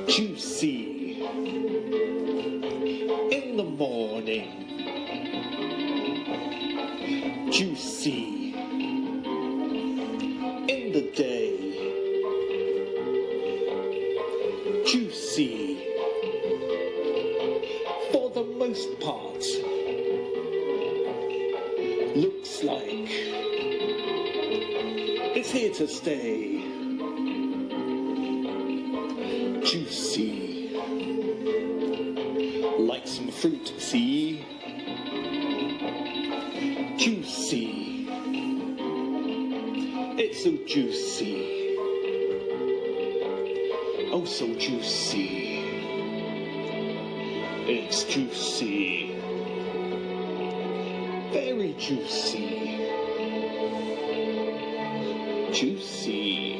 Juicy. In the morning. Juicy. In the day. Juicy. For the most part. Looks like it's here to stay. Juicy. Like some fruit, see? Juicy. It's so juicy. Oh, so juicy. It's juicy. Very juicy. Juicy.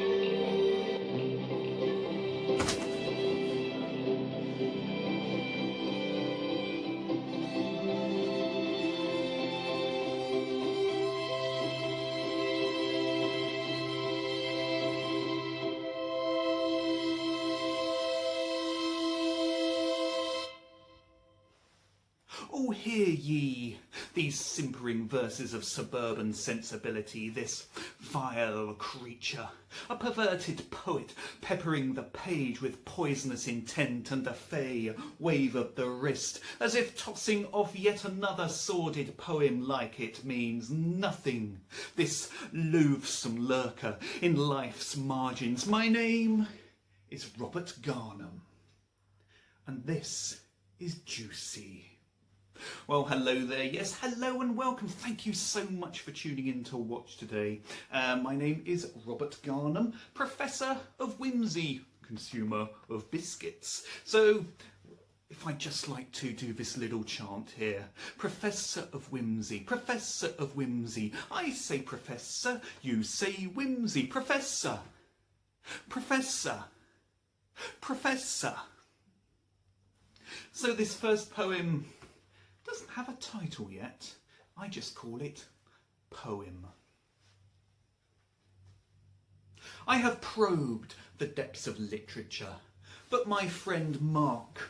Oh, hear ye these simpering verses of suburban sensibility, this vile creature, a perverted poet, peppering the page with poisonous intent and a fey wave of the wrist, as if tossing off yet another sordid poem like it means nothing. This loathsome lurker in life's margins. My name is Robert Garnham, and this is Juicy. Well, hello there. Yes, hello and welcome. Thank you so much for tuning in to watch today. My name is Robert Garnham, Professor of Whimsy, Consumer of Biscuits. So, if I'd just like to do this little chant here. Professor of Whimsy, Professor of Whimsy. I say Professor, you say Whimsy. Professor, Professor, Professor. So this first poem doesn't have a title yet. I just call it Poem. I have probed the depths of literature, but my friend Mark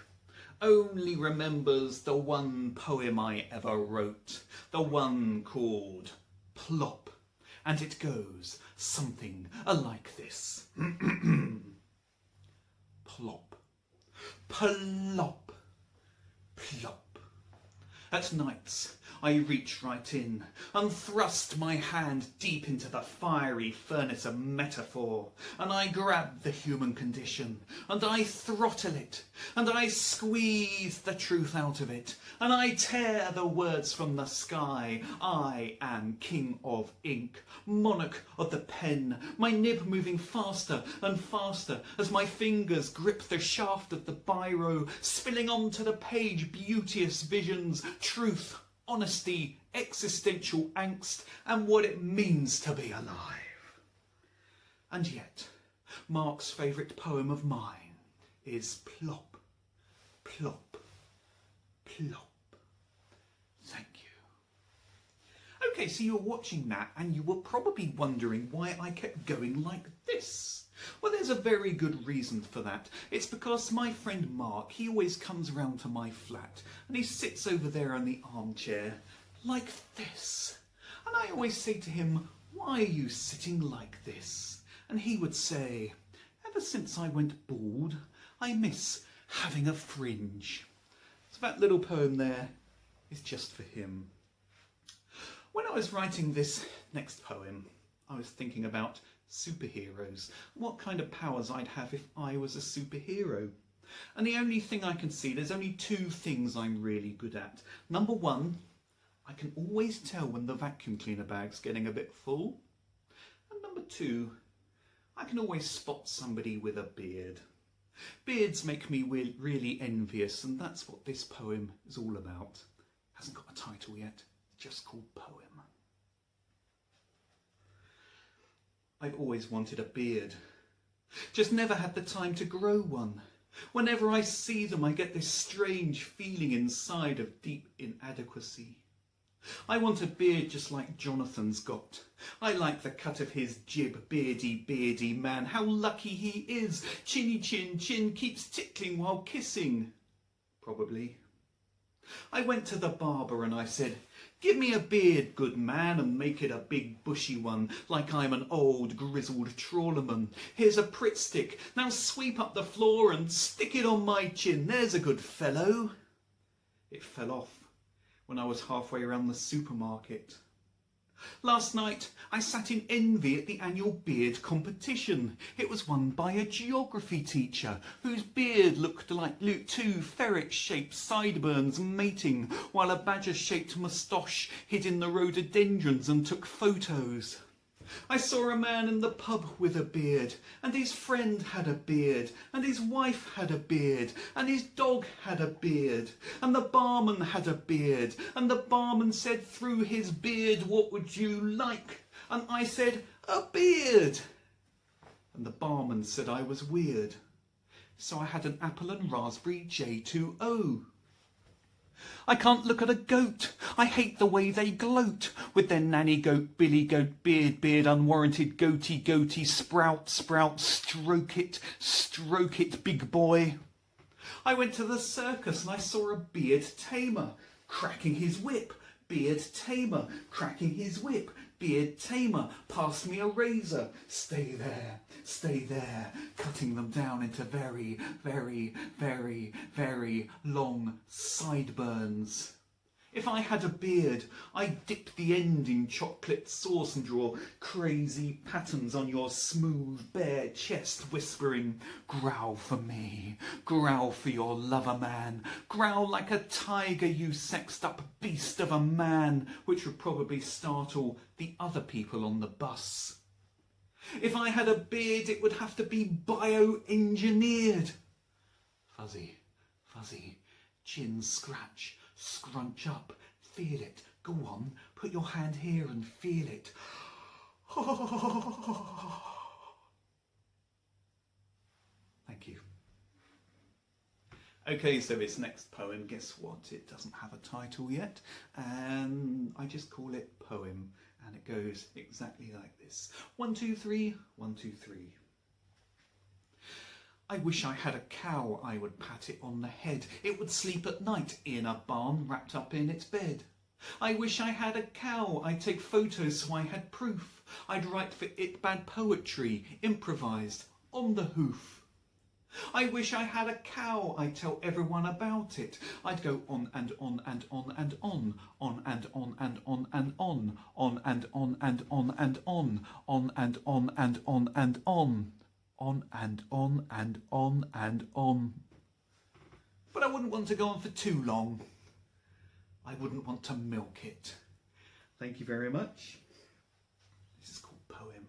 only remembers the one poem I ever wrote, the one called Plop, and it goes something like this. Plop, plop, plop. At nights I reach right in and thrust my hand deep into the fiery furnace of metaphor, and I grab the human condition and I throttle it and I squeeze the truth out of it and I tear the words from the sky. I am king of ink, monarch of the pen, my nib moving faster and faster as my fingers grip the shaft of the biro, spilling onto the page beauteous visions, truth, honesty, existential angst, and what it means to be alive. And yet, Mark's favourite poem of mine is Plop, Plop, Plop. Thank you. Okay, so you're watching that and you were probably wondering why I kept going like this. Well, there's a very good reason for that. It's because my friend Mark, he always comes round to my flat and he sits over there in the armchair like this. And I always say to him, why are you sitting like this? And he would say, ever since I went bald, I miss having a fringe. So that little poem there is just for him. When I was writing this next poem, I was thinking about superheroes, what kind of powers I'd have if I was a superhero. And the only thing I can see, there's only two things I'm really good at. Number one, I can always tell when the vacuum cleaner bag's getting a bit full. And number two, I can always spot somebody with a beard. Beards make me really envious, and that's what this poem is all about. Hasn't got a title yet, it's just called Poem. I've always wanted a beard, just never had the time to grow one. Whenever I see them, I get this strange feeling inside of deep inadequacy. I want a beard just like Jonathan's got. I like the cut of his jib, beardy man. How lucky he is. Chinny chin chin keeps tickling while kissing. Probably. I went to the barber and I said, "Give me a beard, good man, and make it a big bushy one, like I'm an old grizzled trawlerman. Here's a Pritt stick, now sweep up the floor and stick it on my chin, there's a good fellow." It fell off when I was halfway around the supermarket. Last night I sat in envy at the annual beard competition. It was won by a geography teacher whose beard looked like two ferret-shaped sideburns mating, while a badger-shaped moustache hid in the rhododendrons and took photos. I saw a man in the pub with a beard, and his friend had a beard, and his wife had a beard, and his dog had a beard, and the barman had a beard, and the barman said through his beard, "What would you like?" And I said, "A beard." And the barman said I was weird, so I had an apple and raspberry J2O. I can't look at a goat. I hate the way they gloat with their nanny goat, billy goat, beard, unwarranted goatee, sprout, stroke it, big boy. I went to the circus and I saw a beard tamer cracking his whip, beard tamer cracking his whip, beard tamer, pass me a razor, stay there, cutting them down into very, very, very, very long sideburns. If I had a beard, I'd dip the end in chocolate sauce and draw crazy patterns on your smooth, bare chest, whispering, "Growl for me, growl for your lover man, growl like a tiger, you sexed-up beast of a man," which would probably startle the other people on the bus. If I had a beard, it would have to be bioengineered. Fuzzy, chin scratch, scrunch up, feel it, go on, put your hand here and feel it. Thank you. Okay, so this next poem, guess what? It doesn't have a title yet, and I just call it Poem, and it goes exactly like this. 1, 2, 3, 1, 2, 3. I wish I had a cow, I would pat it on the head. It would sleep at night in a barn wrapped up in its bed. I wish I had a cow, I'd take photos so I had proof. I'd write for it bad poetry, improvised, on the hoof. I wish I had a cow, I'd tell everyone about it. I'd go on and on and on and on and on and on and on and on and on and on and on and on and on. On and on and on and on. But I wouldn't want to go on for too long. I wouldn't want to milk it. Thank you very much. This is called Poem.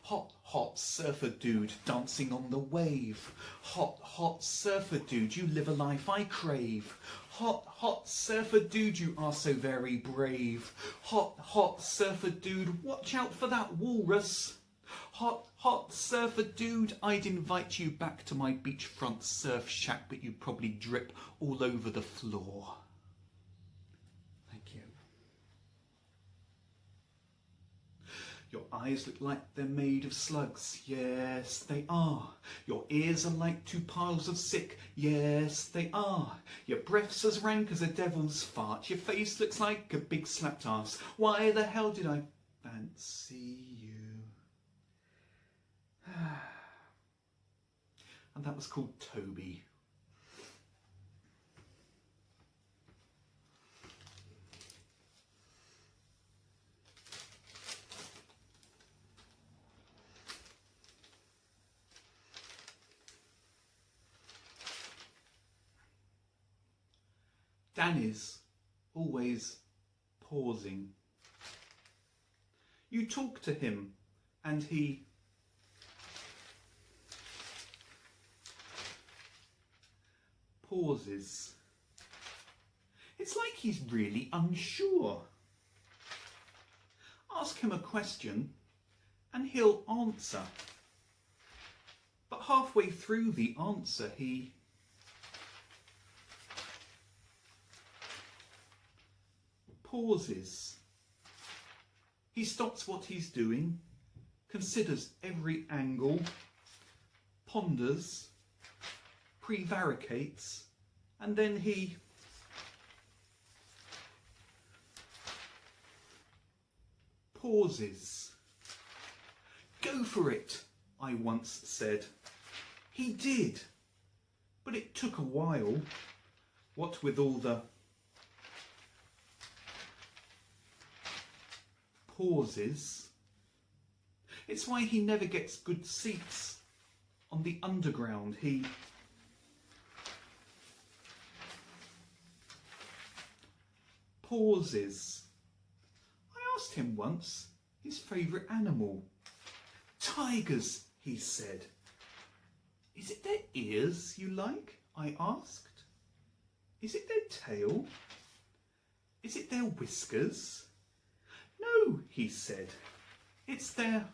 Hot surfer dude dancing on the wave. Hot surfer dude, you live a life I crave. Hot surfer dude, you are so very brave. Hot surfer dude, watch out for that walrus. Hot surfer dude, I'd invite you back to my beachfront surf shack, but you'd probably drip all over the floor. Thank you. Your eyes look like they're made of slugs. Yes, they are. Your ears are like 2 piles of sick. Yes, they are. Your breath's as rank as a devil's fart. Your face looks like a big slapped ass. Why the hell did I fancy you? And that was called Toby. Dan is always pausing. You talk to him and he pauses. It's like he's really unsure. Ask him a question and he'll answer. But halfway through the answer he pauses. He stops what he's doing, considers every angle, ponders, prevaricates, and then he pauses. Go for it, I once said. He did, but it took a while. What with all the pauses. It's why he never gets good seats on the underground. He pauses. I asked him once his favourite animal. Tigers, he said. Is it their ears you like? I asked. Is it their tail? Is it their whiskers? No, he said. It's their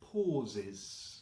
pauses.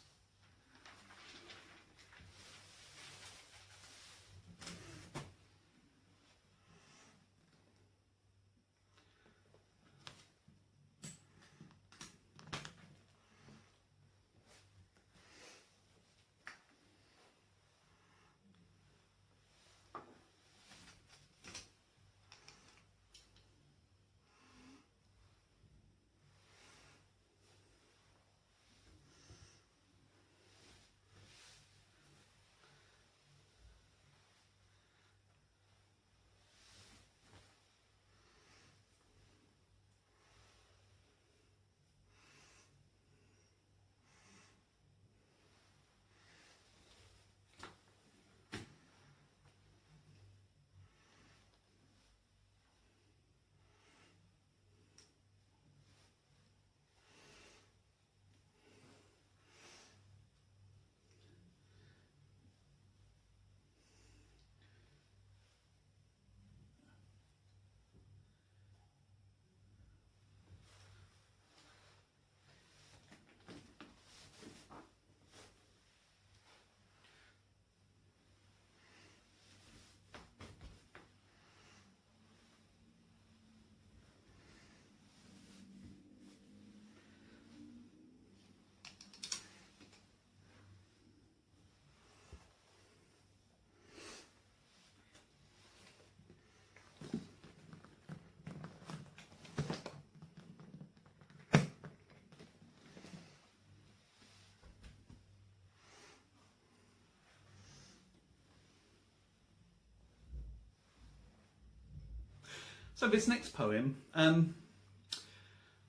So this next poem, have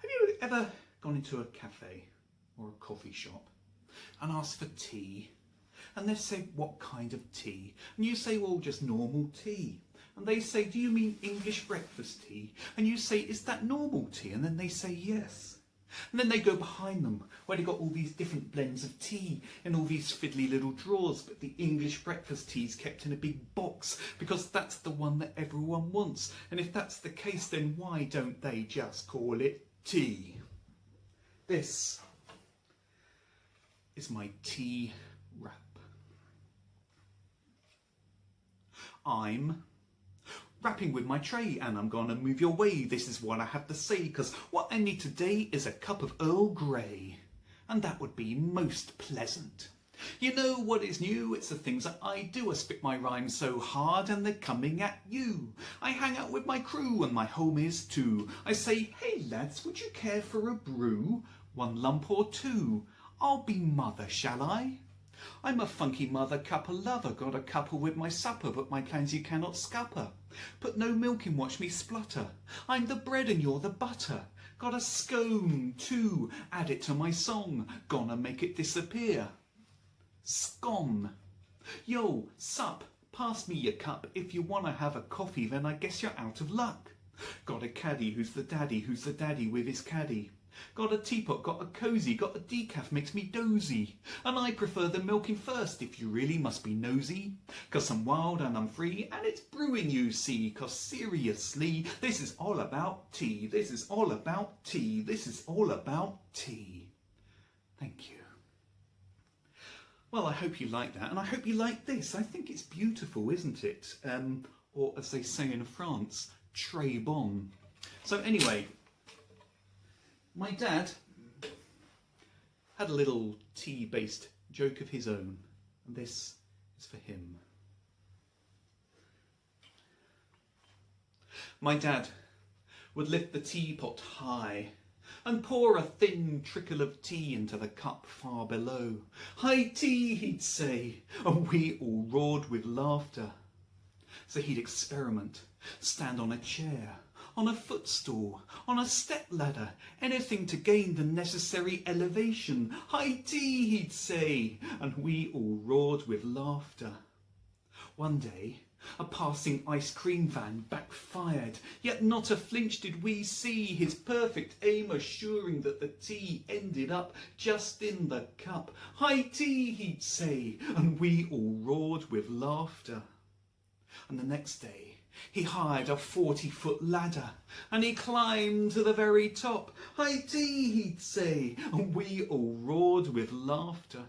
you ever gone into a cafe or a coffee shop and asked for tea? And they say, what kind of tea? And you say, well, just normal tea. And they say, do you mean English breakfast tea? And you say, is that normal tea? And then they say, yes. And then they go behind them, where they've got all these different blends of tea in all these fiddly little drawers, but the English breakfast tea's kept in a big box, because that's the one that everyone wants. And if that's the case, then why don't they just call it tea? This is my tea wrap. I'm rapping with my tray, and I'm gonna move your way. This is what I have to say, cause what I need today is a cup of Earl Grey, and that would be most pleasant. You know what is new? It's the things that I do. I spit my rhymes so hard and they're coming at you. I hang out with my crew and my homies too. I say, hey lads, would you care for a brew? 1 lump or 2? I'll be mother, shall I? I'm a funky mother cuppa lover, got a couple with my supper, but my plans you cannot scupper. Put no milk in, watch me splutter. I'm the bread and you're the butter. Got a scone too, add it to my song, gonna make it disappear. Scone. Yo, sup, pass me your cup. If you wanna have a coffee, then I guess you're out of luck. Got a caddy, who's the daddy with his caddy. Got a teapot, got a cosy, got a decaf, makes me dozy. And I prefer the milking first, if you really must be nosy. Cause I'm wild and I'm free, and it's brewing you see. Cause seriously, this is all about tea. This is all about tea. This is all about tea. Thank you. Well, I hope you like that, and I hope you like this. I think it's beautiful, isn't it? Or as they say in France, très bon. So anyway, my dad had a little tea-based joke of his own, and this is for him. My dad would lift the teapot high and pour a thin trickle of tea into the cup far below. "High tea," he'd say, and we all roared with laughter. So he'd experiment, stand on a chair, on a footstool, on a step ladder, anything to gain the necessary elevation. "High tea," he'd say, and we all roared with laughter. One day, a passing ice cream van backfired, yet not a flinch did we see, his perfect aim assuring that the tea ended up just in the cup. "High tea," he'd say, and we all roared with laughter. And the next day, he hired a 40-foot ladder, and he climbed to the very top. "High tea," he'd say, and we all roared with laughter.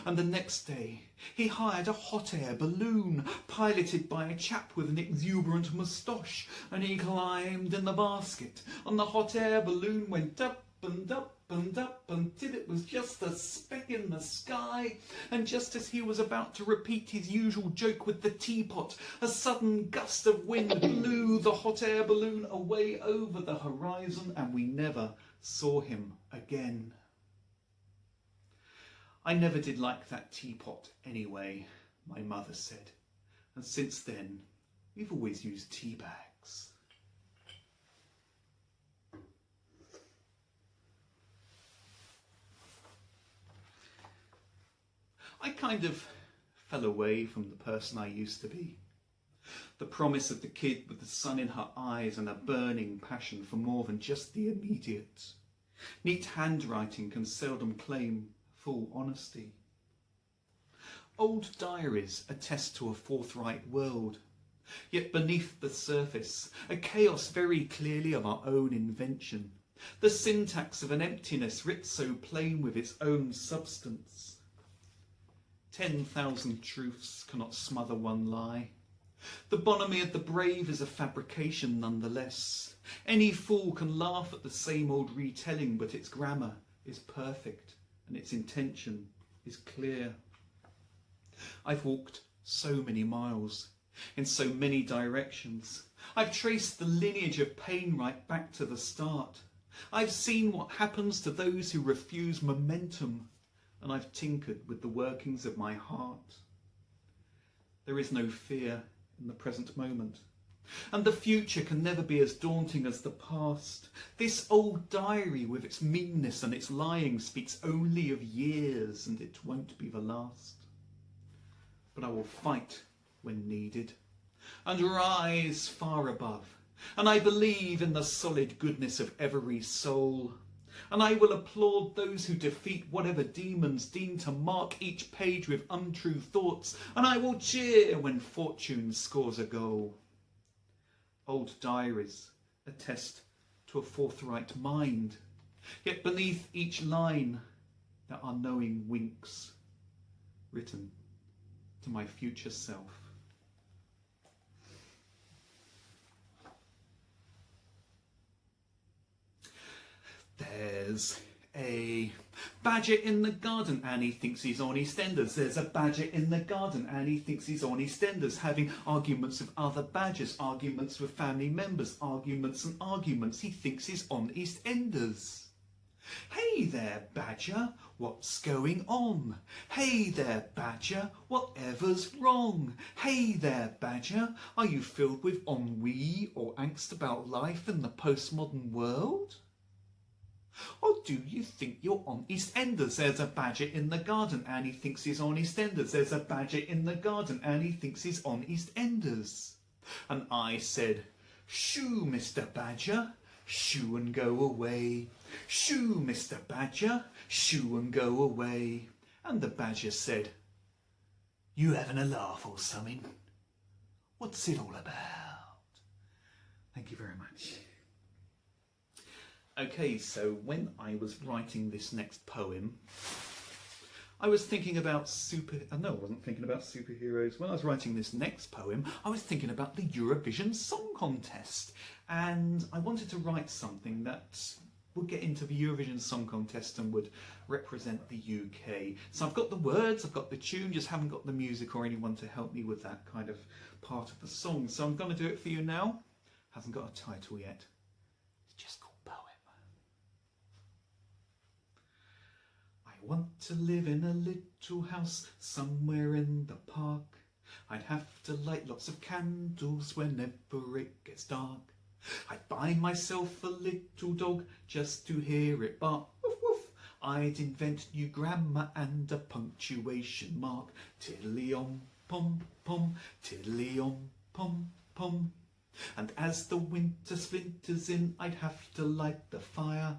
And the next day, he hired a hot air balloon, piloted by a chap with an exuberant moustache, and he climbed in the basket, and the hot air balloon went up and up and up until it was just a speck in the sky. And just as he was about to repeat his usual joke with the teapot, a sudden gust of wind blew the hot air balloon away over the horizon, and we never saw him again. "I never did like that teapot anyway," my mother said, "and since then we've always used tea bags." I kind of fell away from the person I used to be. The promise of the kid with the sun in her eyes and a burning passion for more than just the immediate. Neat handwriting can seldom claim full honesty. Old diaries attest to a forthright world, yet beneath the surface, a chaos very clearly of our own invention, the syntax of an emptiness writ so plain with its own substance. 10,000 truths cannot smother one lie. The bonhomie of the brave is a fabrication nonetheless. Any fool can laugh at the same old retelling, but its grammar is perfect and its intention is clear. I've walked so many miles in so many directions. I've traced the lineage of pain right back to the start. I've seen what happens to those who refuse momentum, and I've tinkered with the workings of my heart. There is no fear in the present moment, and the future can never be as daunting as the past. This old diary with its meanness and its lying speaks only of years, and it won't be the last. But I will fight when needed and rise far above, and I believe in the solid goodness of every soul. And I will applaud those who defeat whatever demons deem to mark each page with untrue thoughts, and I will cheer when fortune scores a goal. Old diaries attest to a forthright mind, yet beneath each line there are knowing winks written to my future self. There's a badger in the garden and he thinks he's on EastEnders. There's a badger in the garden and he thinks he's on EastEnders, having arguments with other badgers, arguments with family members, arguments and arguments. He thinks he's on EastEnders. "Hey there, badger, what's going on? Hey there, badger, whatever's wrong? Hey there, badger, are you filled with ennui or angst about life in the postmodern world? Or do you think you're on EastEnders? There's a badger in the garden and he thinks he's on EastEnders. There's a badger in the garden and he thinks he's on EastEnders." And I said, "Shoo, Mr. Badger, shoo and go away. Shoo, Mr. Badger, shoo and go away." And the badger said, "You having a laugh or something? What's it all about?" Thank you very much. Okay, so when I was writing this next poem, I was thinking about no, I wasn't thinking about superheroes. When I was writing this next poem, I was thinking about the Eurovision Song Contest. And I wanted to write something that would get into the Eurovision Song Contest and would represent the UK. So I've got the words, I've got the tune, just haven't got the music or anyone to help me with that kind of part of the song. So I'm going to do it for you now. Hasn't got a title yet. It's just called Poem. I want to live in a little house somewhere in the park. I'd have to light lots of candles whenever it gets dark. I'd buy myself a little dog just to hear it bark. Woof woof. I'd invent new grammar and a punctuation mark. Tiddly-om, pom pom, tiddly-om, pom pom. And as the winter splinters in, I'd have to light the fire.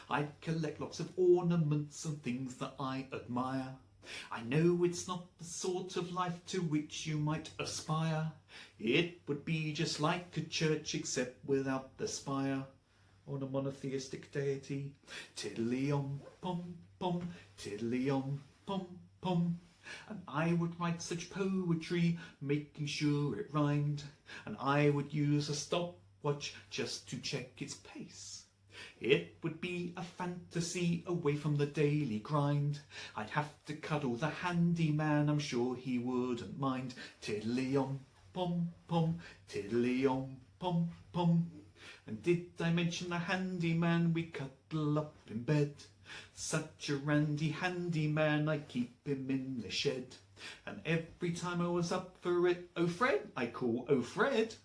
I'd collect lots of ornaments and things that I admire. I know it's not the sort of life to which you might aspire. It would be just like a church except without the spire on a monotheistic deity. Tiddly-om, pom pom, tiddly-om, pom pom. And I would write such poetry, making sure it rhymed. And I would use a stopwatch just to check its pace. It would be a fantasy away from the daily grind. I'd have to cuddle the handyman, I'm sure he wouldn't mind. Tiddly-om, pom pom, tiddly-om, pom pom. And did I mention the handyman? We cuddle up in bed. Such a randy handyman, I keep him in the shed. And every time I was up for it, oh Fred, I call oh Fred.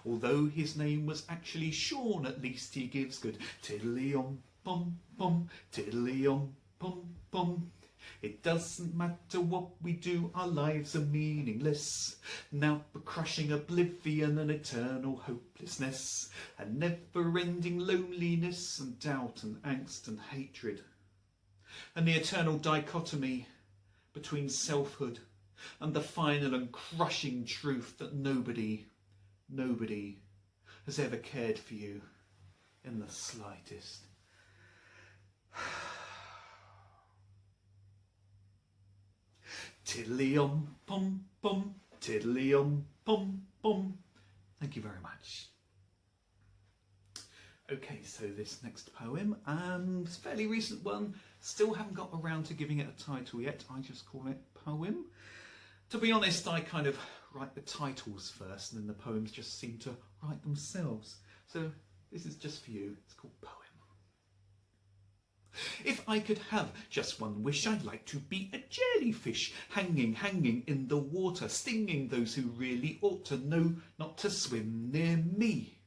Although his name was actually Sean, at least he gives good. Tiddly-om, pom pom, tiddly-om, pom pom. It doesn't matter what we do, our lives are meaningless. Now for crushing oblivion and eternal hopelessness, and never-ending loneliness and doubt and angst and hatred. And the eternal dichotomy between selfhood and the final and crushing truth that nobody has ever cared for you in the slightest. Tiddly-om, pom pom, tiddly-om, pom pom. Thank you very much. Okay, so this next poem, it's a fairly recent one. Still haven't got around to giving it a title yet. I just call it Poem. To be honest, I kind of write the titles first and then the poems just seem to write themselves. So this is just for you. It's called Poem. If I could have just one wish, I'd like to be a jellyfish, hanging in the water, stinging those who really ought to know not to swim near me.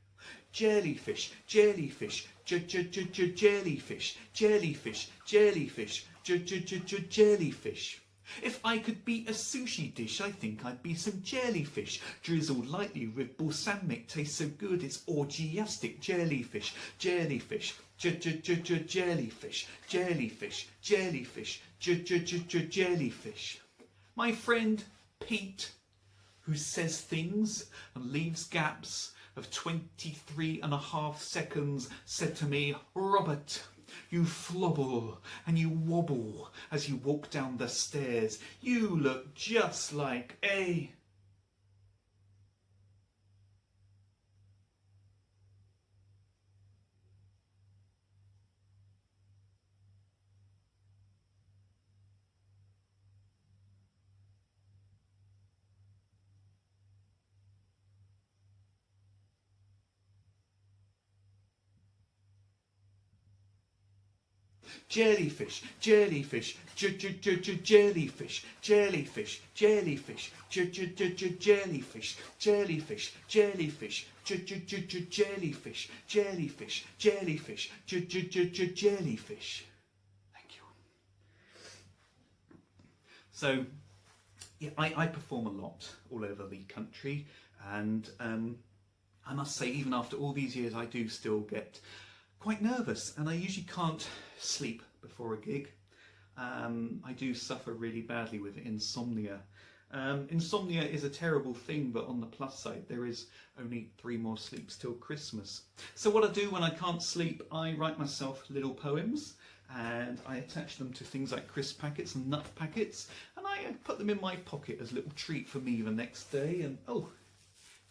Jellyfish, jellyfish, jellyfish, jellyfish, jellyfish, jellyfish. If I could be a sushi dish, I think I'd be some jellyfish, drizzled lightly with balsamic, tastes so good it's orgiastic. Jellyfish, jellyfish, jellyfish, jellyfish, jellyfish, jellyfish. My friend Pete, who says things and leaves gaps of 23.5 seconds, said to me, "Robert, you flobble and you wobble as you walk down the stairs. You look just like a..." Jellyfish, jellyfish, jellyfish, jellyfish, jellyfish, jellyfish, jellyfish, jellyfish, jellyfish, jellyfish, jellyfish, jellyfish. Thank you. So, yeah, I perform a lot all over the country, and I must say, even after all these years, I do still get quite nervous, and I usually can't sleep before a gig. I do suffer really badly with insomnia. Insomnia is a terrible thing, but on the plus side, there is only 3 more sleeps till Christmas. So what I do when I can't sleep, I write myself little poems, and I attach them to things like crisp packets and nut packets, and I put them in my pocket as a little treat for me the next day. And oh,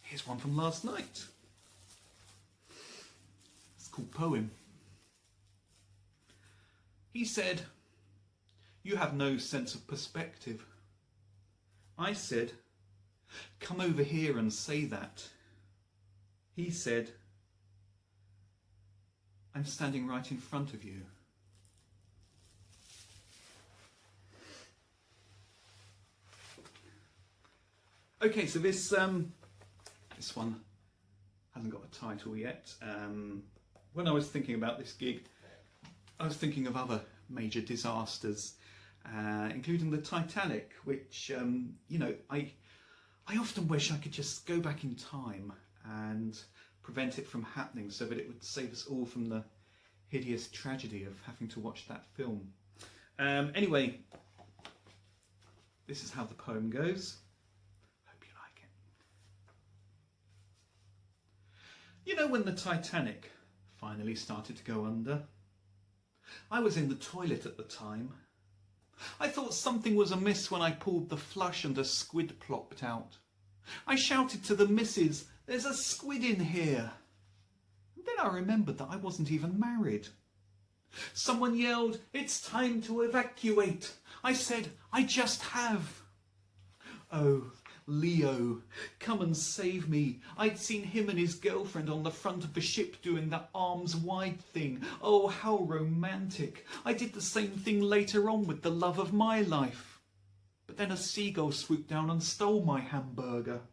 here's one from last night. It's called Poem. He said, "You have no sense of perspective." I said, "Come over here and say that." He said, "I'm standing right in front of you." Okay, so this one hasn't got a title yet. When I was thinking about this gig, I was thinking of other major disasters, including the Titanic, which I often wish I could just go back in time and prevent it from happening, so that it would save us all from the hideous tragedy of having to watch that film. Anyway, this is how the poem goes. Hope you like it. You know, when the Titanic finally started to go under, I was in the toilet at the time. I thought something was amiss when I pulled the flush and a squid plopped out. I shouted to the missus, "There's a squid in here." And then I remembered that I wasn't even married. Someone yelled, "It's time to evacuate." I said, "I just have." Oh, Leo, come and save me. I'd seen him and his girlfriend on the front of the ship doing that arms wide thing. Oh, how romantic. I did the same thing later on with the love of my life. But then a seagull swooped down and stole my hamburger.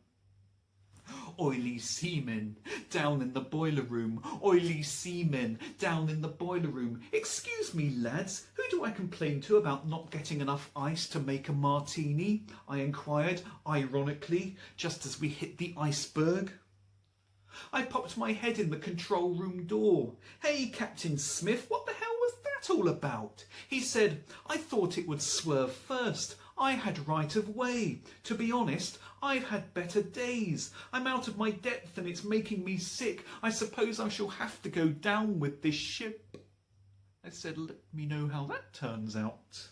Oily seamen down in the boiler room. Oily seamen down in the boiler room. "Excuse me, lads, who do I complain to about not getting enough ice to make a martini?" I inquired, ironically, just as we hit the iceberg. I popped my head in the control room door. "Hey, Captain Smith, what the hell was that all about?" He said, "I thought it would swerve first. I had right of way. To be honest, I've had better days. I'm out of my depth and it's making me sick. I suppose I shall have to go down with this ship." I said, "Let me know how that turns out."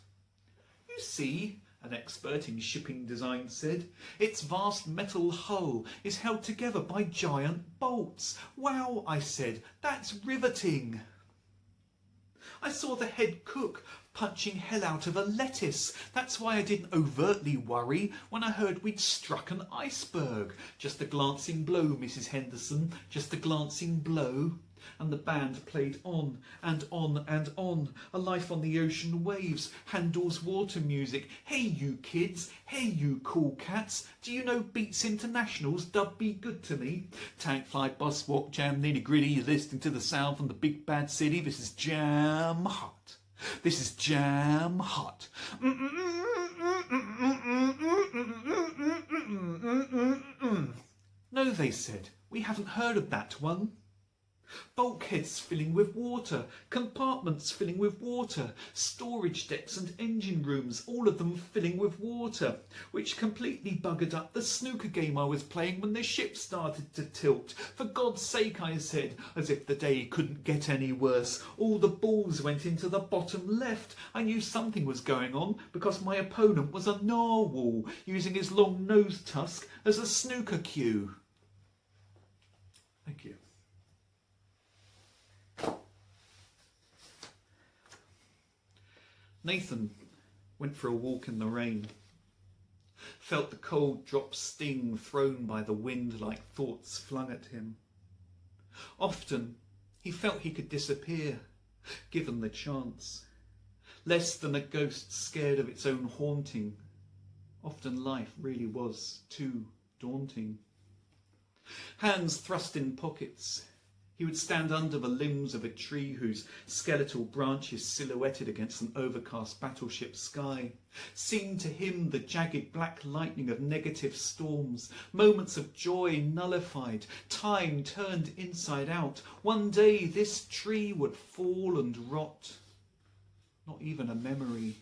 "You see," an expert in shipping design said, "its vast metal hull is held together by giant bolts." "Wow," I said, "that's riveting." I saw the head cook punching hell out of a lettuce. That's why I didn't overtly worry when I heard we'd struck an iceberg. "Just a glancing blow, Mrs. Henderson, just a glancing blow." And the band played on and on and on. A life on the ocean waves, Handel's water music. "Hey you kids, hey you cool cats, do you know Beats International's Dub Be Good to Me? Tank fly, bus walk, jam nitty gritty, you're listening to the sound from the big bad city. This is jam hot. This is jam hot." "No," they said, "we haven't heard of that one." Bulkheads filling with water, compartments filling with water, storage decks and engine rooms, all of them filling with water, which completely buggered up the snooker game I was playing when the ship started to tilt. "For God's sake," I said, as if the day couldn't get any worse. All the balls went into the bottom left. I knew something was going on because my opponent was a narwhal, using his long nose tusk as a snooker cue. Thank you. Nathan went for a walk in the rain, felt the cold drops sting thrown by the wind like thoughts flung at him. Often he felt he could disappear, given the chance. Less than a ghost scared of its own haunting. Often life really was too daunting. Hands thrust in pockets, he would stand under the limbs of a tree whose skeletal branches silhouetted against an overcast battleship sky seemed to him the jagged black lightning of negative storms, moments of joy nullified, time turned inside out. One day this tree would fall and rot, not even a memory.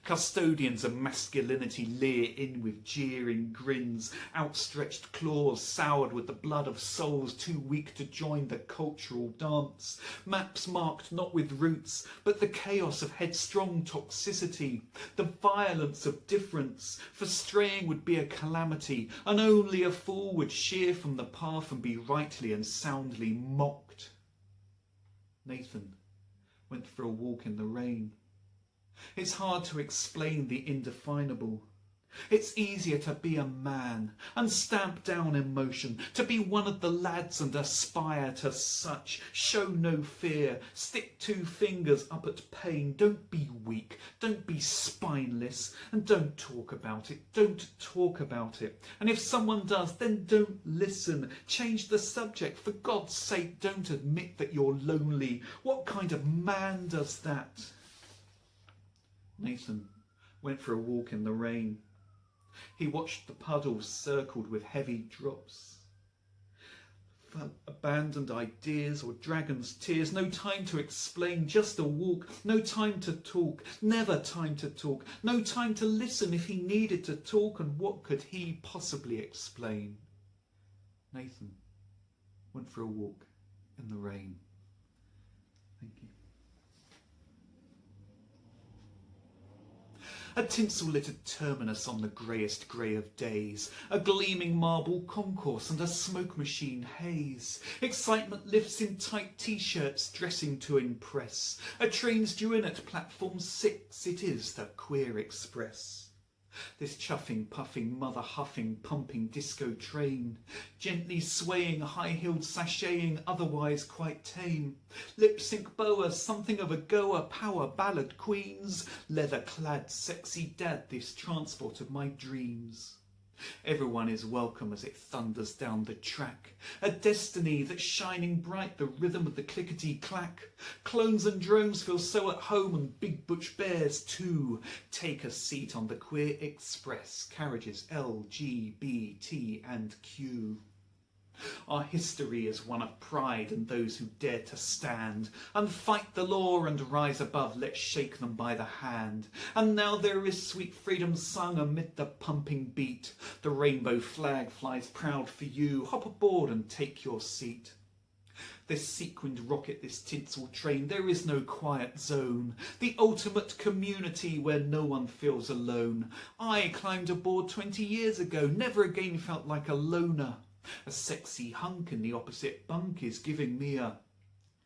Custodians of masculinity leer in with jeering grins, outstretched claws soured with the blood of souls too weak to join the cultural dance. Maps marked not with roots, but the chaos of headstrong toxicity, the violence of difference, for straying would be a calamity, and only a fool would sheer from the path and be rightly and soundly mocked. Nathan went for a walk in the rain. It's hard to explain the indefinable. It's easier to be a man and stamp down emotion, to be one of the lads and aspire to such. Show no fear, stick two fingers up at pain. Don't be weak, don't be spineless, and don't talk about it. Don't talk about it. And if someone does, then don't listen. Change the subject. For God's sake, don't admit that you're lonely. What kind of man does that? Nathan went for a walk in the rain. He watched the puddles circled with heavy drops. For abandoned ideas or dragon's tears, no time to explain, just a walk, no time to talk, never time to talk, no time to listen if he needed to talk, and what could he possibly explain? Nathan went for a walk in the rain. Thank you. A tinsel-littered terminus on the greyest grey of days, a gleaming marble concourse and a smoke machine haze. Excitement lifts in tight t-shirts, dressing to impress. A train's due in at platform 6, it is the Queer Express. This chuffing, puffing, mother huffing, pumping disco train, gently swaying, high-heeled sashaying, otherwise quite tame. Lip-sync boa, something of a goer, power ballad queens, leather-clad sexy dad, this transport of my dreams. Everyone is welcome as it thunders down the track. A destiny that's shining bright, the rhythm of the clickety-clack. Clones and drones feel so at home, and big butch bears too. Take a seat on the Queer Express, carriages L, G, B, T and Q. Our history is one of pride and those who dare to stand and fight the law and rise above. Let's shake them by the hand. And now there is sweet freedom sung amid the pumping beat. The rainbow flag flies proud for you. Hop aboard and take your seat. This sequined rocket, this tinsel train, there is no quiet zone. The ultimate community where no one feels alone. I climbed aboard 20 years ago, never again felt like a loner. A sexy hunk in the opposite bunk is giving me a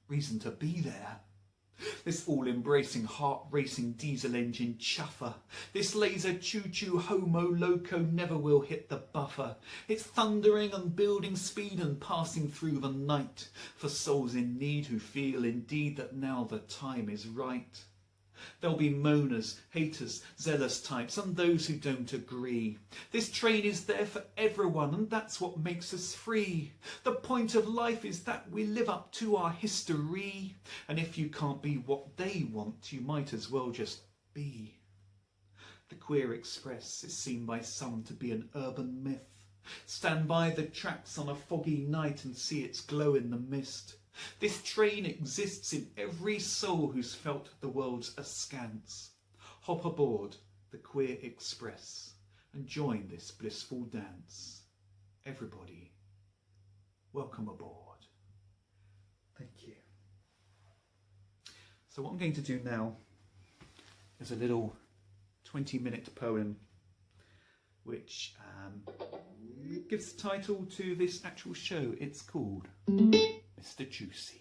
reason to be there. This all-embracing, heart-racing diesel engine chuffer, this laser choo-choo homo loco never will hit the buffer. It's thundering and building speed and passing through the night for souls in need who feel indeed that now the time is right. There'll be moaners, haters, zealous types, and those who don't agree. This train is there for everyone, and that's what makes us free. The point of life is that we live up to our history. And if you can't be what they want, you might as well just be. The Queer Express is seen by some to be an urban myth. Stand by the tracks on a foggy night and see its glow in the mist. This train exists in every soul who's felt the world's askance. Hop aboard the Queer Express and join this blissful dance. Everybody, welcome aboard. Thank you. So what I'm going to do now is a little 20-minute poem which gives the title to this actual show. It's called Mr. Juicy.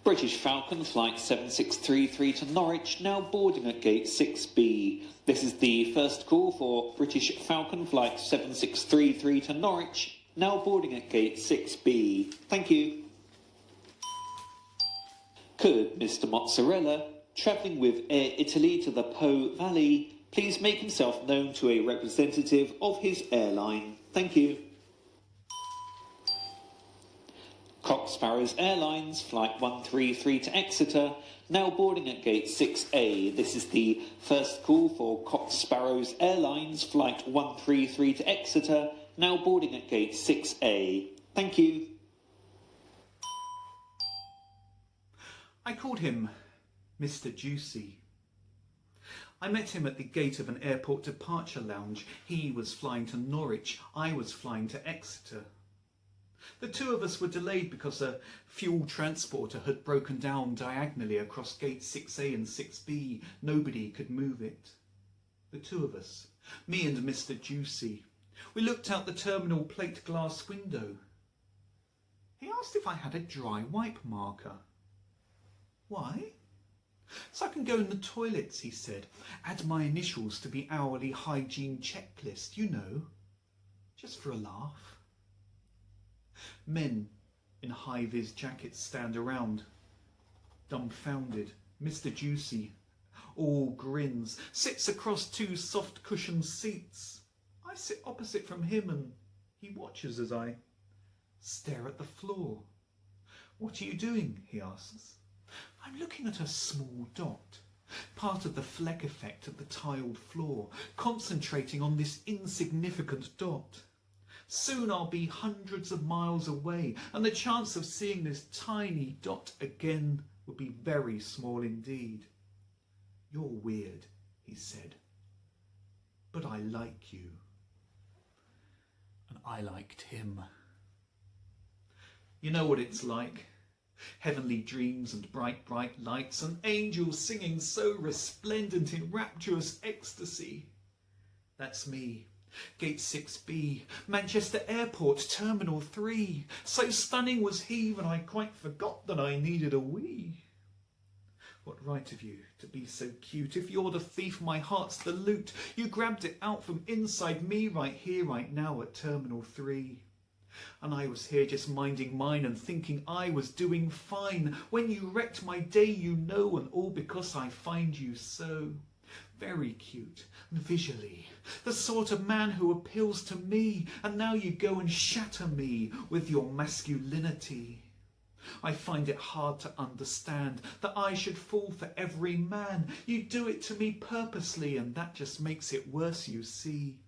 British Falcon Flight 7633 to Norwich, now boarding at gate 6B. This is the first call for British Falcon Flight 7633 to Norwich, now boarding at gate 6B. Thank you. Could Mr. Mozzarella, travelling with Air Italy to the Po Valley, please make himself known to a representative of his airline? Thank you. Cock Sparrows Airlines, Flight 133 to Exeter, now boarding at gate 6A. This is the first call for Cock Sparrows Airlines, Flight 133 to Exeter, now boarding at gate 6A. Thank you. I called him Mr. Juicy. I met him at the gate of an airport departure lounge. He was flying to Norwich, I was flying to Exeter. The two of us were delayed because a fuel transporter had broken down diagonally across gate 6A and 6B. Nobody could move it. The two of us, me and Mr. Juicy, we looked out the terminal plate glass window. He asked if I had a dry wipe marker. Why? So I can go in the toilets, he said. Add my initials to the hourly hygiene checklist, you know, just for a laugh. Men in high-vis jackets stand around, dumbfounded. Mr. Juicy, all grins, sits across two soft cushioned seats. I sit opposite from him and he watches as I stare at the floor. What are you doing? He asks. I'm looking at a small dot, part of the fleck effect of the tiled floor, concentrating on this insignificant dot. Soon I'll be hundreds of miles away, and the chance of seeing this tiny dot again would be very small indeed. You're weird, he said, but I like you. And I liked him. You know what it's like. Heavenly dreams and bright, bright lights, and angels singing so resplendent in rapturous ecstasy. That's me. Gate 6B, Manchester Airport, Terminal 3. So stunning was he that I quite forgot that I needed a wee. What right have you to be so cute? If you're the thief, my heart's the loot. You grabbed it out from inside me right here, right now at Terminal 3. And I was here just minding mine and thinking I was doing fine. When you wrecked my day, you know, and all because I find you so very cute and visually the sort of man who appeals to me, and now you go and shatter me with your masculinity. I find it hard to understand that I should fall for every man. You do it to me purposely, and that just makes it worse, you see.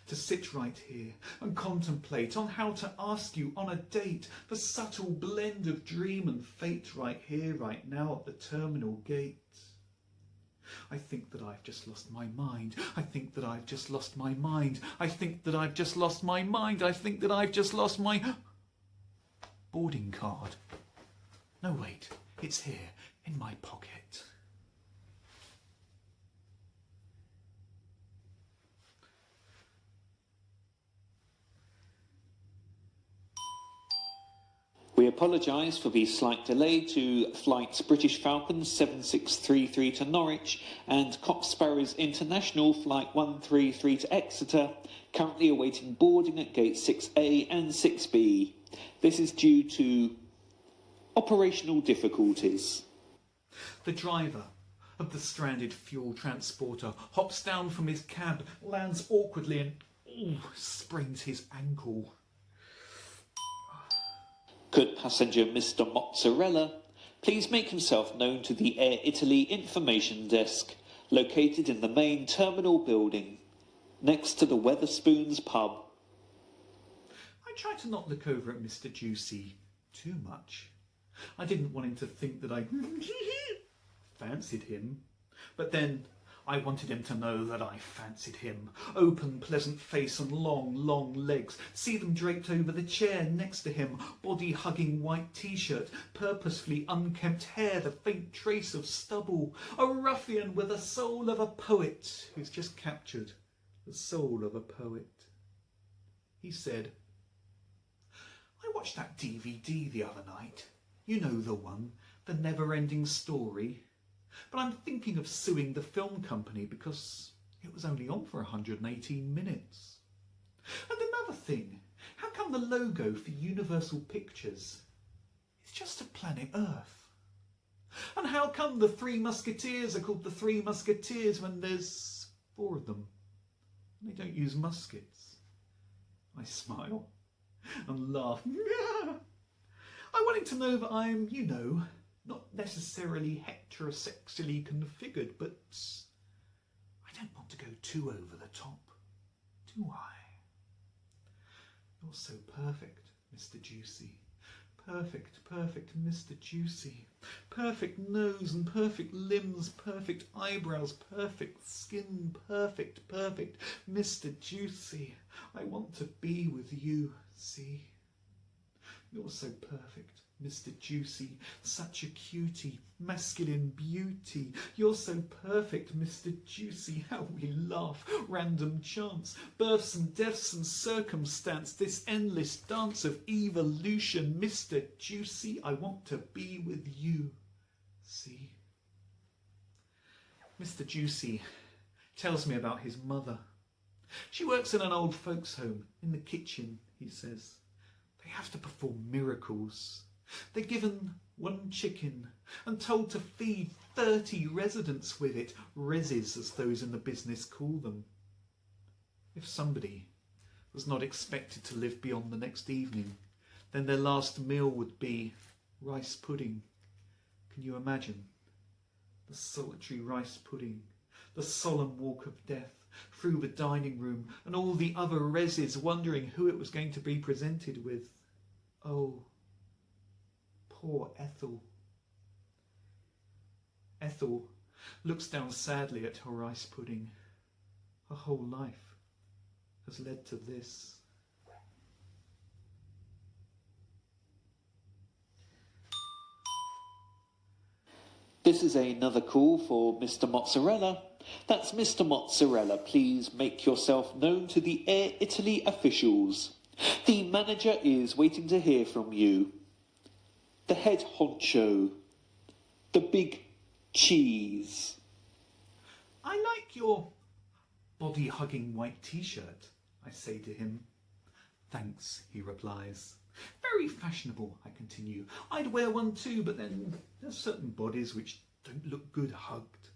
To sit right here and contemplate on how to ask you on a date, the subtle blend of dream and fate right here, right now at the terminal gate. I think that I've just lost my mind. I think that I've just lost my mind. I think that I've just lost my mind. I think that I've just lost my boarding card. No, wait, it's here in my pocket. We apologise for the slight delay to flights British Falcon 7633 to Norwich and Cock Sparrows International Flight 133 to Exeter, currently awaiting boarding at gate 6A and 6B. This is due to operational difficulties. The driver of the stranded fuel transporter hops down from his cab, lands awkwardly and sprains his ankle. Could passenger Mr. Mozzarella please make himself known to the Air Italy information desk, located in the main terminal building, next to the Wetherspoons pub? I tried to not look over at Mr. Juicy too much. I didn't want him to think that I fancied him, but then I wanted him to know that I fancied him. Open, pleasant face and long, long legs. See them draped over the chair next to him. Body-hugging white t-shirt. Purposefully unkempt hair, the faint trace of stubble. A ruffian with the soul of a poet who's just captured the soul of a poet. He said, I watched that DVD the other night. You know the one. The never-ending story. But I'm thinking of suing the film company because it was only on for 118 minutes. And another thing, how come the logo for Universal Pictures is just of planet Earth? And how come the Three Musketeers are called the Three Musketeers when there's 4 of them? And they don't use muskets. I smile and laugh. I wanted to know that I'm, not necessarily heterosexually configured, but I don't want to go too over the top, do I? You're so perfect, Mr. Juicy. Perfect, Mr. Juicy. Perfect nose and perfect limbs, perfect eyebrows, perfect skin, perfect, Mr. Juicy. I want to be with you, see? You're so perfect, Mr. Juicy, such a cutie, masculine beauty. You're so perfect, Mr. Juicy, how we laugh, random chance, births and deaths and circumstance, this endless dance of evolution. Mr. Juicy, I want to be with you, see? Mr. Juicy tells me about his mother. She works in an old folks' home, in the kitchen, he says. They have to perform miracles. They're given 1 chicken and told to feed 30 residents with it, reses as those in the business call them. If somebody was not expected to live beyond the next evening, then their last meal would be rice pudding. Can you imagine? The solitary rice pudding, the solemn walk of death through the dining room, and all the other reses wondering who it was going to be presented with. Oh, poor Ethel. Ethel looks down sadly at her rice pudding. Her whole life has led to this. This is another call for Mr. Mozzarella. That's Mr. Mozzarella. Please make yourself known to the Air Italy officials. The manager is waiting to hear from you. The head honcho. The big cheese. I like your body-hugging white t-shirt, I say to him. Thanks, he replies. Very fashionable, I continue. I'd wear one too, but then there's certain bodies which don't look good hugged.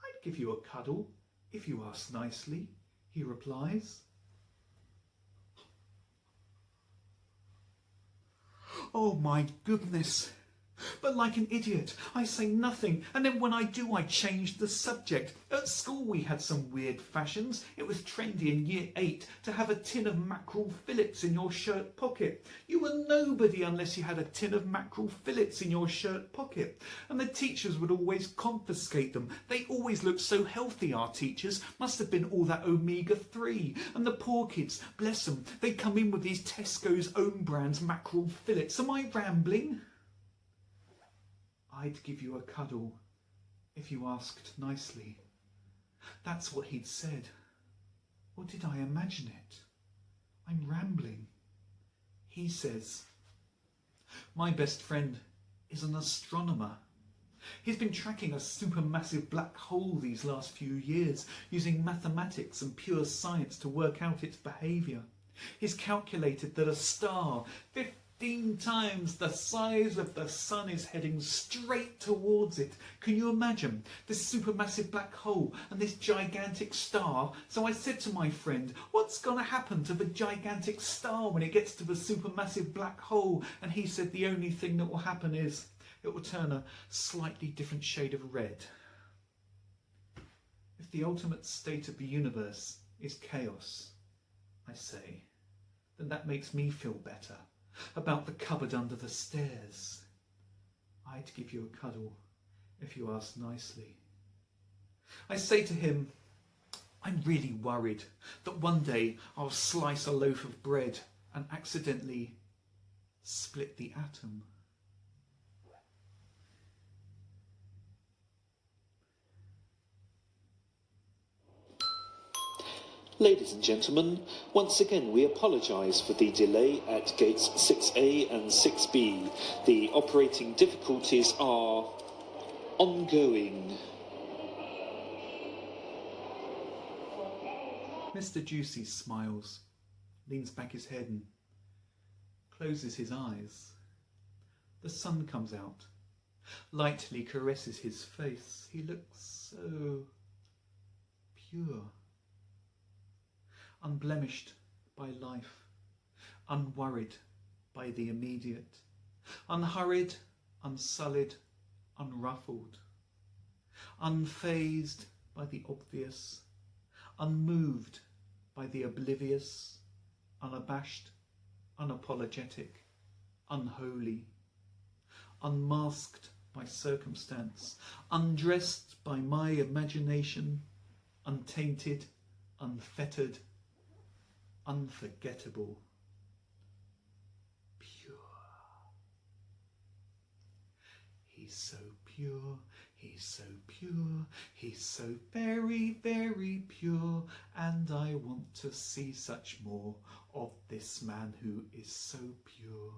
I'd give you a cuddle if you ask nicely, he replies. Oh my goodness. But like an idiot, I say nothing, and then when I do, I change the subject. At school we had some weird fashions. It was trendy in year 8 to have a tin of mackerel fillets in your shirt pocket. You were nobody unless you had a tin of mackerel fillets in your shirt pocket. And the teachers would always confiscate them. They always looked so healthy, our teachers. Must have been all that omega-3. And the poor kids, bless them, they'd come in with these Tesco's own brand mackerel fillets. Am I rambling? I'd give you a cuddle if you asked nicely. That's what he'd said. Or did I imagine it? I'm rambling. He says, my best friend is an astronomer. He's been tracking a supermassive black hole these last few years, using mathematics and pure science to work out its behaviour. He's calculated that a star 15 times the size of the sun is heading straight towards it. Can you imagine this supermassive black hole and this gigantic star? So I said to my friend, what's going to happen to the gigantic star when it gets to the supermassive black hole? And he said the only thing that will happen is it will turn a slightly different shade of red. If the ultimate state of the universe is chaos, I say, then that makes me feel better about the cupboard under the stairs. I'd give you a cuddle if you asked nicely. I say to him, I'm really worried that one day I'll slice a loaf of bread and accidentally split the atom. Ladies and gentlemen, once again we apologise for the delay at gates 6A and 6B. The operating difficulties are ongoing. Mr. Juicy smiles, leans back his head and closes his eyes. The sun comes out, lightly caresses his face. He looks so pure, unblemished by life, unworried by the immediate, unhurried, unsullied, unruffled, unfazed by the obvious, unmoved by the oblivious, unabashed, unapologetic, unholy, unmasked by circumstance, undressed by my imagination, untainted, unfettered, unforgettable, pure. He's so pure, he's so pure, he's so very, very pure, and I want to see such more of this man who is so pure.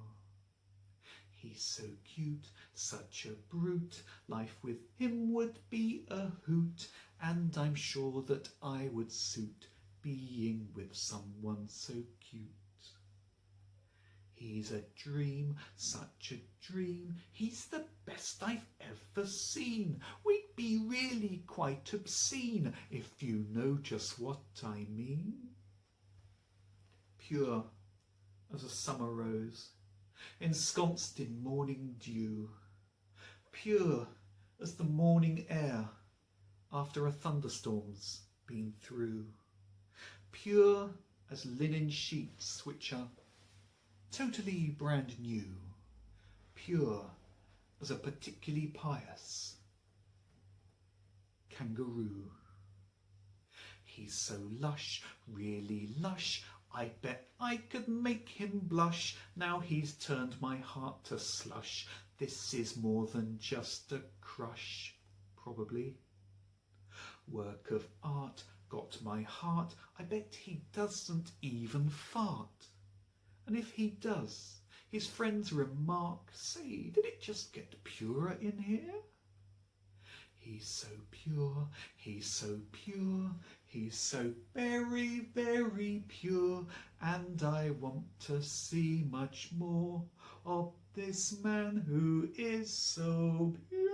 He's so cute, such a brute, life with him would be a hoot, and I'm sure that I would suit being with someone so cute. He's a dream, such a dream, he's the best I've ever seen. We'd be really quite obscene, if you know just what I mean. Pure as a summer rose, ensconced in morning dew, pure as the morning air after a thunderstorm's been through, pure as linen sheets which are totally brand new, pure as a particularly pious kangaroo. He's so lush, really lush, I bet I could make him blush. Now he's turned my heart to slush. This is more than just a crush, probably. Work of art, got my heart. I bet he doesn't even fart. And if he does, his friends remark, say, did it just get purer in here? He's so pure, he's so pure, he's so very, very pure, and I want to see much more of this man who is so pure.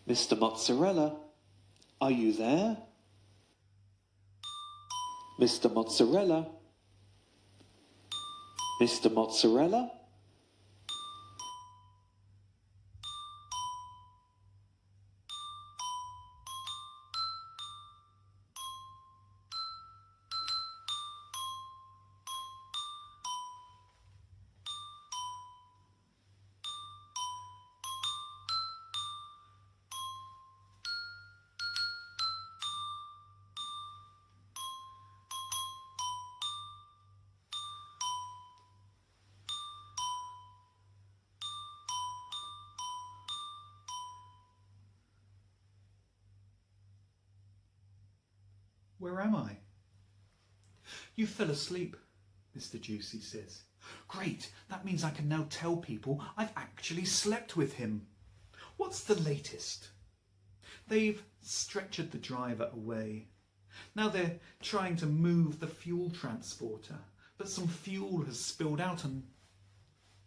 Mr. Mozzarella, are you there? Mr. Mozzarella? Mr. Mozzarella? Where am I? You fell asleep, Mr. Juicy says. Great, that means I can now tell people I've actually slept with him. What's the latest? They've stretchered the driver away. Now they're trying to move the fuel transporter, but some fuel has spilled out and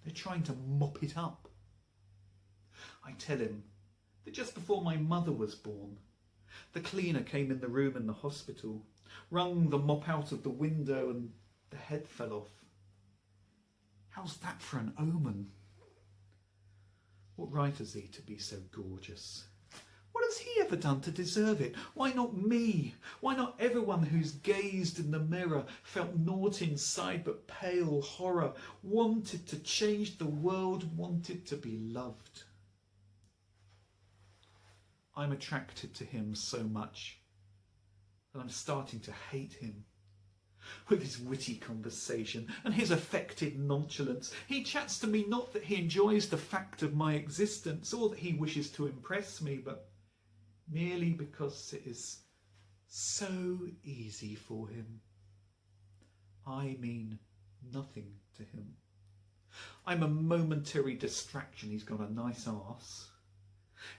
they're trying to mop it up. I tell him that just before my mother was born, the cleaner came in the room in the hospital, wrung the mop out of the window and the head fell off. How's that for an omen? What right has he to be so gorgeous? What has he ever done to deserve it? Why not me? Why not everyone who's gazed in the mirror, felt naught inside but pale horror, wanted to change the world, wanted to be loved? I'm attracted to him so much that I'm starting to hate him. With his witty conversation and his affected nonchalance, he chats to me not that he enjoys the fact of my existence or that he wishes to impress me, but merely because it is so easy for him. I mean nothing to him. I'm a momentary distraction. He's got a nice arse.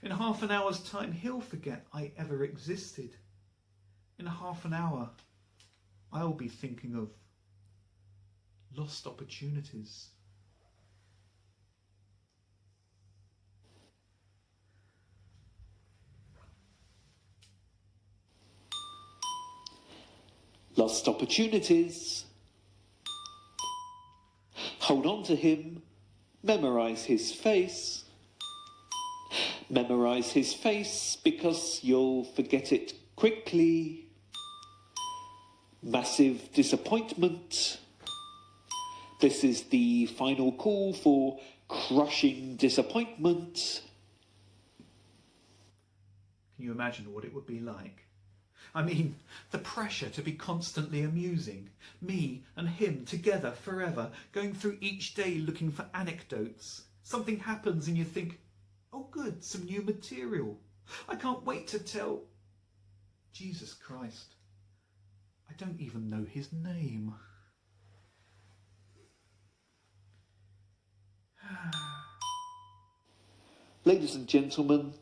In half an hour's time, he'll forget I ever existed. In half an hour, I'll be thinking of lost opportunities. Lost opportunities. Hold on to him. Memorise his face. Memorise his face because you'll forget it quickly. Massive disappointment. This is the final call for crushing disappointment. Can you imagine what it would be like? I mean, the pressure to be constantly amusing. Me and him together forever, going through each day looking for anecdotes. Something happens and you think, oh good, some new material. I can't wait to tell. Jesus Christ, I don't even know his name. Ladies and gentlemen,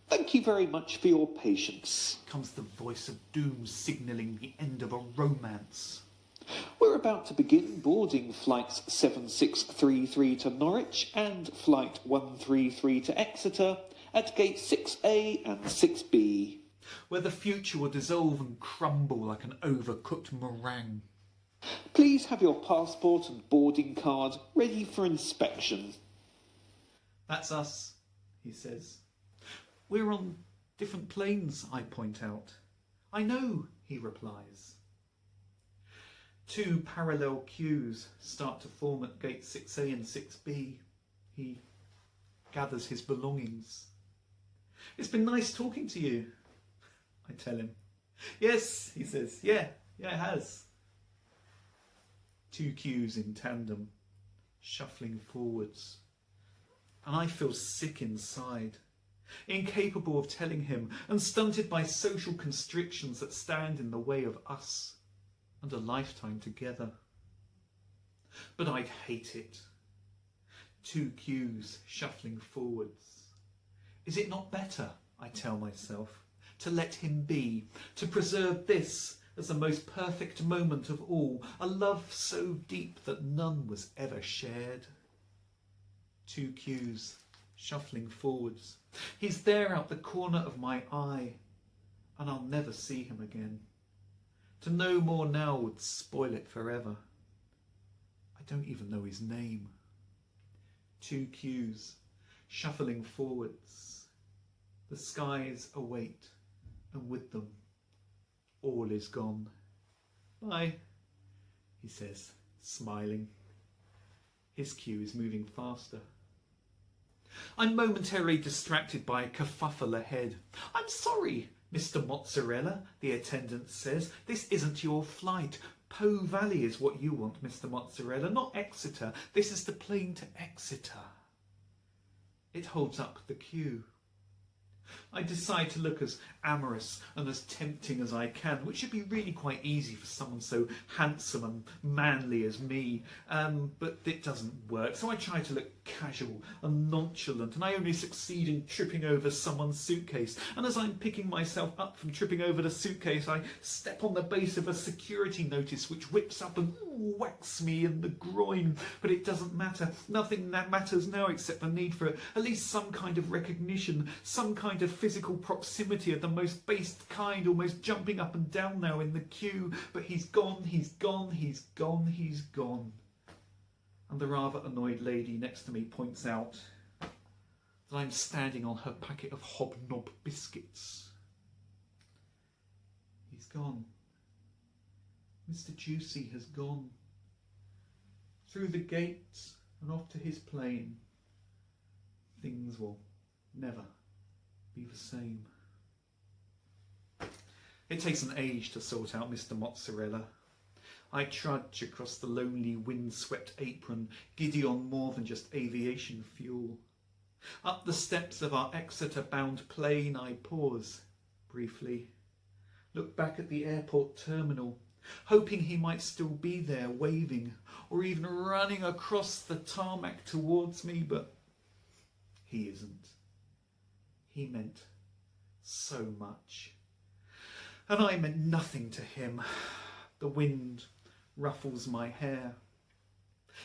thank you very much for your patience. Comes the voice of doom signalling the end of a romance. We're about to begin boarding flights 7633 to Norwich and flight 133 to Exeter at gate 6A and 6B. Where the future will dissolve and crumble like an overcooked meringue. Please have your passport and boarding card ready for inspection. That's us, he says. We're on different planes, I point out. I know, he replies. Two parallel queues start to form at gate 6A and 6B. He gathers his belongings. It's been nice talking to you, I tell him. Yes, he says. Yeah, it has. Two queues in tandem, shuffling forwards. And I feel sick inside, incapable of telling him and stunted by social constrictions that stand in the way of us and a lifetime together. But I'd hate it. Two queues shuffling forwards. Is it not better, I tell myself, to let him be, to preserve this as the most perfect moment of all, a love so deep that none was ever shared? Two queues shuffling forwards. He's there out the corner of my eye, and I'll never see him again. To know more now would spoil it forever. I don't even know his name. Two queues shuffling forwards. The skies await, and with them all is gone. Bye, he says, smiling. His queue is moving faster. I'm momentarily distracted by a kerfuffle ahead. I'm sorry, Mr. Mozzarella, the attendant says. This isn't your flight. Po Valley is what you want, Mr. Mozzarella, not Exeter. This is the plane to Exeter. It holds up the queue. I decide to look as amorous and as tempting as I can, which should be really quite easy for someone so handsome and manly as me, but it doesn't work. So I try to look casual and nonchalant, and I only succeed in tripping over someone's suitcase. And as I'm picking myself up from tripping over the suitcase, I step on the base of a security notice which whips up and whacks me in the groin. But it doesn't matter. Nothing that matters now except the need for at least some kind of recognition, some kind of physical proximity of the most based kind, almost jumping up and down now in the queue. But he's gone, he's gone, he's gone, he's gone. And the rather annoyed lady next to me points out that I'm standing on her packet of hobnob biscuits. He's gone. Mr. Juicy has gone. Through the gates and off to his plane. Things will never be the same. It takes an age to sort out Mr. Mozzarella. I trudge across the lonely wind-swept apron, giddy on more than just aviation fuel. Up the steps of our Exeter-bound plane I pause, briefly, look back at the airport terminal, hoping he might still be there waving, or even running across the tarmac towards me, but he isn't. He meant so much. And I meant nothing to him. The wind ruffles my hair.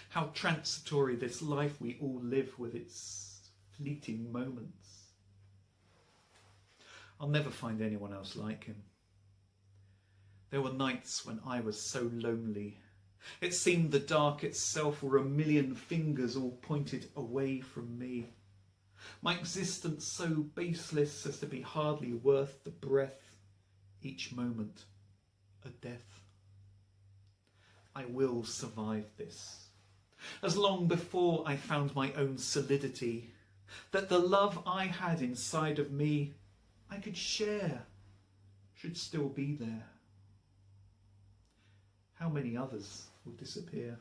How transitory this life we all live with its fleeting moments. I'll never find anyone else like him. There were nights when I was so lonely. It seemed the dark itself were a million fingers all pointed away from me. My existence so baseless as to be hardly worth the breath, each moment a death. I will survive this, as long before I found my own solidity, that the love I had inside of me I could share should still be there. How many others will disappear?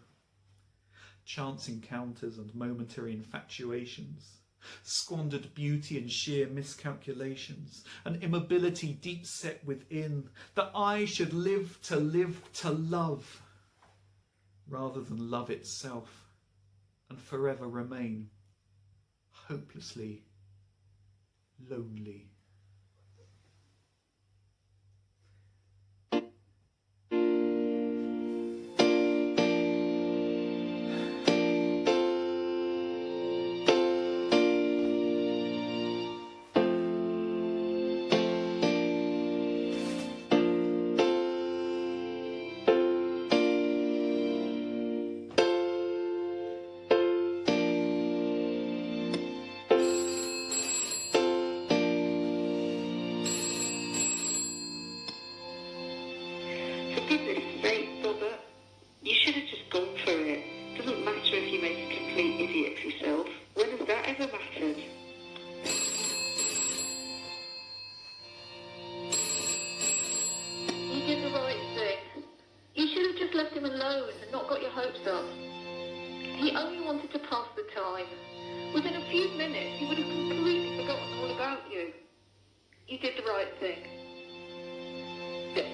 Chance encounters and momentary infatuations, squandered beauty and sheer miscalculations, an immobility deep set within, that I should live to love, rather than love itself, and forever remain hopelessly lonely. For goodness sake, Robert, you should have just gone for it. Doesn't matter if you make a complete idiot of yourself. When has that ever mattered? You did the right thing. You should have just left him alone and not got your hopes up. He only wanted to pass the time. Within a few minutes, he would have completely forgotten all about you. You did the right thing. Yeah.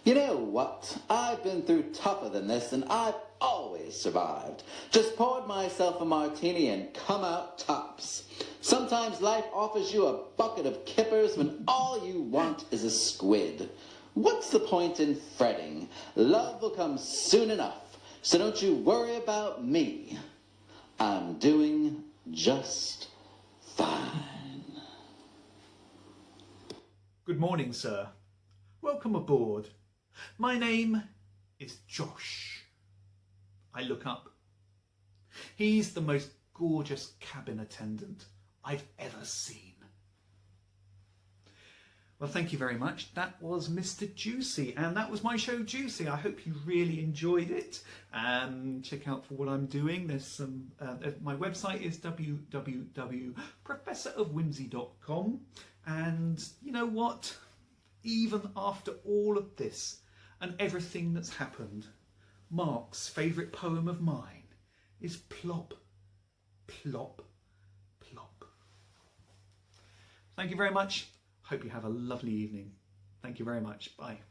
You know what? I've been through tougher than this, and I've always survived. Just poured myself a martini and come out tops. Sometimes life offers you a bucket of kippers when all you want is a squid. What's the point in fretting? Love will come soon enough, so don't you worry about me. I'm doing just fine. Good morning, sir. Welcome aboard. My name is Josh. I look up. He's the most gorgeous cabin attendant I've ever seen. Well, thank you very much. That was Mr. Juicy, and that was my show, Juicy. I hope you really enjoyed it. Check out for what I'm doing. There's some. My website is www.professorofwhimsy.com, and you know what? Even after all of this and everything that's happened, Mark's favourite poem of mine is Plop, Plop, Plop. Thank you very much. Hope you have a lovely evening. Thank you very much. Bye.